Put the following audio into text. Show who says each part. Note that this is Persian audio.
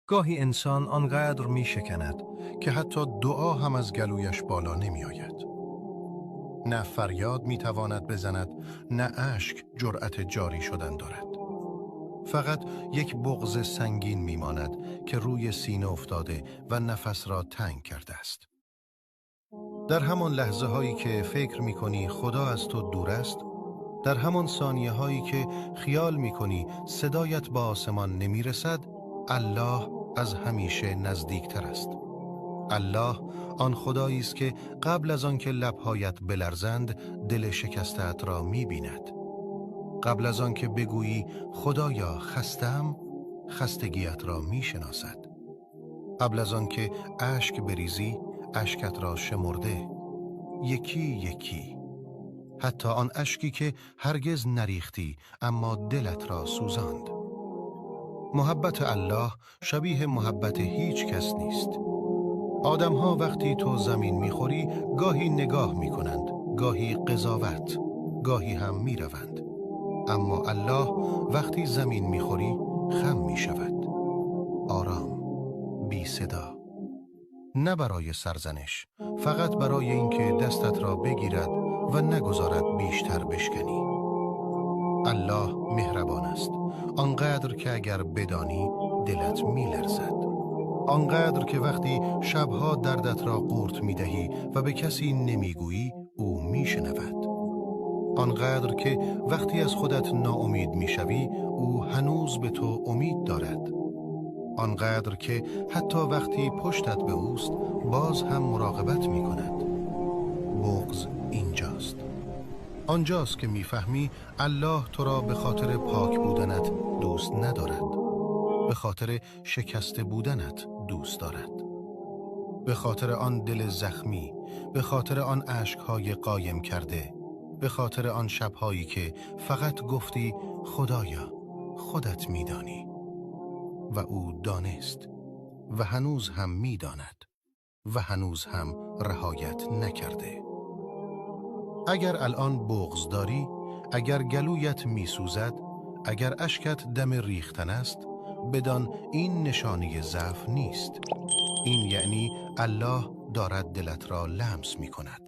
Speaker 1: گاهی انسان آنقدر می شکند که حتی دعا هم از گلویش بالا نمی آید. نه فریاد می تواند بزند، نه اشک جرأت جاری شدن دارد. فقط یک بغض سنگین می ماند که روی سینه افتاده و نفس را تنگ کرده است. در همان لحظه هایی که فکر می کنی خدا از تو دور است، در همان ثانیه هایی که خیال می کنی صدایت با آسمان نمی رسد، الله از همیشه نزدیکتر است. الله آن خدایی است که قبل از آن که لبهایت بلرزند دل شکسته‌ات را می بیند. قبل از آن که بگویی خدایا خستم، خستگیت را می شناسد. قبل از آن که اشک بریزی، اشکت را شمرده، یکی یکی. حتی آن اشکی که هرگز نریختی اما دلت را سوزاند. محبت الله شبیه محبت هیچ کس نیست. آدمها وقتی تو زمین میخوری گاهی نگاه میکنند، گاهی قضاوت، گاهی هم میروند. اما الله وقتی زمین میخوری خم میشود، آرام، بی صدا. نه برای سرزنش، فقط برای اینکه دستت را بگیرد و نگذارد بیشتر بشکنی. الله مهربان است، آنقدر که اگر بدانی دلت میلرزد. آنقدر که وقتی شبها دردت را قورت میدهی و به کسی نمیگویی او میشنود. آنقدر که وقتی از خودت ناامید میشوی او هنوز به تو امید دارد. آنقدر که حتی وقتی پشتت به اوست باز هم مراقبت میکند. بغض اینجاست. آنجاست که میفهمی الله تو را به خاطر پاک بودنت دوست ندارد. به خاطر شکسته بودنت دوست دارد. به خاطر آن دل زخمی، به خاطر آن اشک‌های قایم کرده، به خاطر آن شب‌هایی که فقط گفتی خدایا خودت می‌دانی. و او دانست و هنوز هم می‌داند و هنوز هم رهایت نکرده. اگر الان بغض داری، اگر گلویت می‌سوزد، اگر اشکت دم ریختن است، بدان این نشانه ضعف نیست. این یعنی الله دارد دلت را لمس می‌کند.